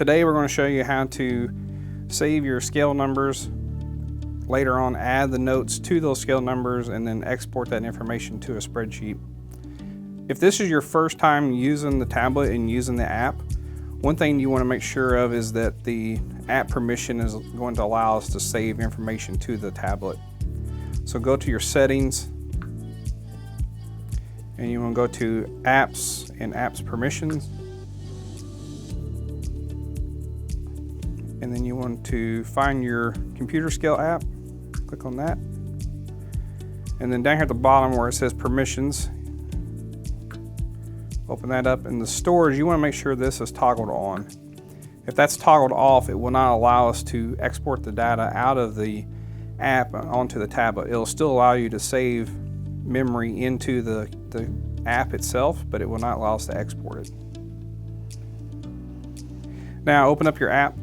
Today we're going to show you how to save your scale numbers, later on add the notes to those scale numbers, and then export that information to a spreadsheet. If this is your first time using the tablet and using the app, one thing you want to make sure of is that the app permission is going to allow us to save information to the tablet. So go to your settings, and you want to go to apps and apps permissions, and then you want to find your Computerscales app, click on that, and then down here at the bottom where it says permissions, open that up. In the storage, you want to make sure this is toggled on. If that's toggled off, it will not allow us to export the data out of the app onto the tablet. It'll still allow you to save memory into the app itself, but it will not allow us to export it. Now open up your app.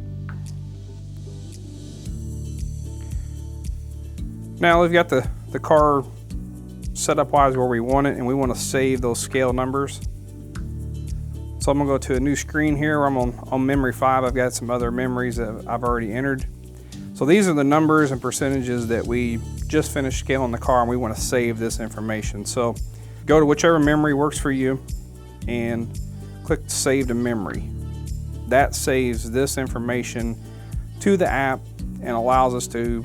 Now we've got the car set up wise where we want it, and we want to save those scale numbers. So I'm going to go to a new screen here where I'm on memory 5. I've got some other memories that I've already entered. So these are the numbers and percentages that we just finished scaling the car, and we want to save this information. So go to whichever memory works for you and click Save to Memory. That saves this information to the app and allows us to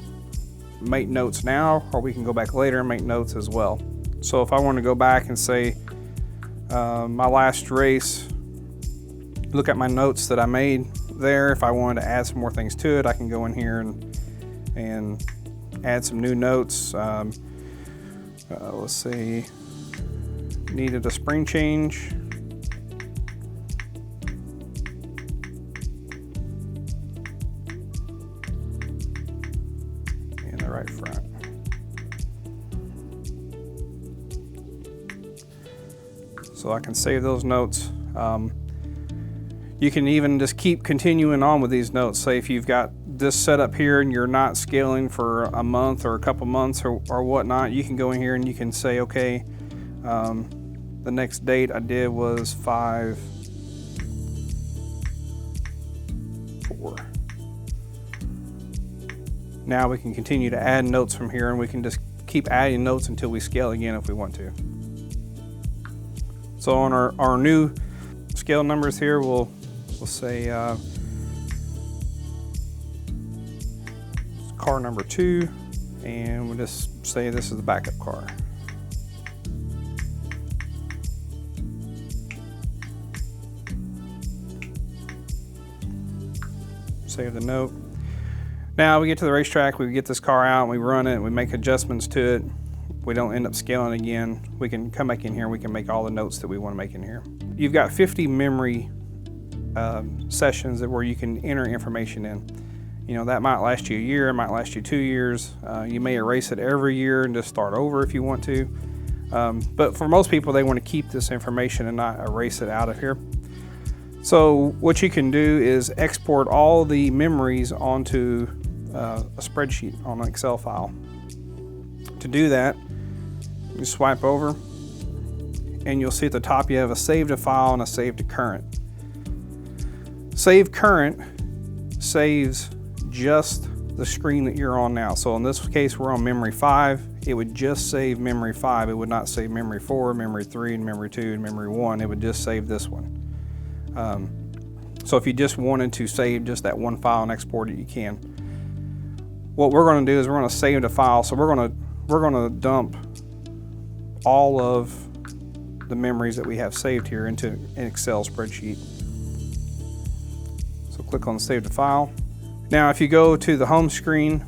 make notes now, or we can go back later and make notes as well. So if I want to go back and say my last race, look at my notes that I made there. If I wanted to add some more things to it, I can go in here and add some new notes. Let's see, needed a spring change. In the right front. So I can save those notes. You can even just keep continuing on with these notes. Say if you've got this set up here and you're not scaling for a month or a couple months or whatnot, you can go in here and you can say, okay, the next date I did was 5/4. Now we can continue to add notes from here, and we can just keep adding notes until we scale again if we want to. So on our new scale numbers here, we'll say car number 2, and we'll just say this is the backup car. Save the note. Now we get to the racetrack, we get this car out, and we run it, and we make adjustments to it. We don't end up scaling again. We can come back in here and we can make all the notes that we want to make in here. You've got 50 memory sessions where you can enter information in. You know, that might last you a year, it might last you 2 years. You may erase it every year and just start over if you want to. But for most people, they want to keep this information and not erase it out of here. So what you can do is export all the memories onto a spreadsheet on an Excel file. To do that, you swipe over, and you'll see at the top you have a save to file and a save to current. Save current saves just the screen that you're on now. So in this case, we're on memory 5. It would just save memory 5. It would not save memory 4, memory 3, and memory 2, and memory 1. It would just save this one. So if you just wanted to save just that one file and export it, you can. What we're going to do is we're going to save the file. So we're going to dump all of the memories that we have saved here into an Excel spreadsheet. So click on Save to File. Now if you go to the home screen,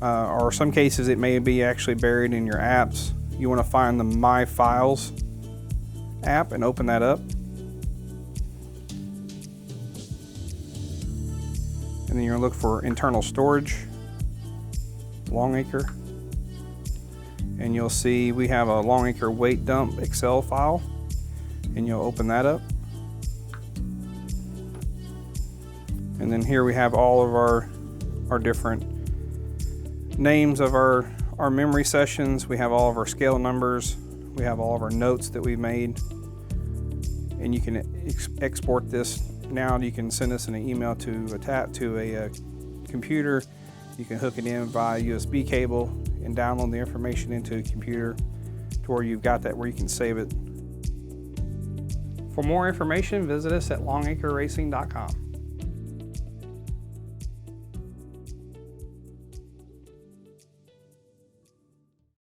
or some cases it may be actually buried in your apps, you want to find the My Files app and open that up. And then you're going to look for internal storage, Longacre. And you'll see we have a Longacre weight dump Excel file, and you'll open that up. And then here we have all of our different names of our memory sessions. We have all of our scale numbers. We have all of our notes that we've made. And you can export this Now you can send us an email to a computer. You can hook it in via USB cable and download the information into a computer to where you've got that where you can save it. For more information, visit us at longacreracing.com.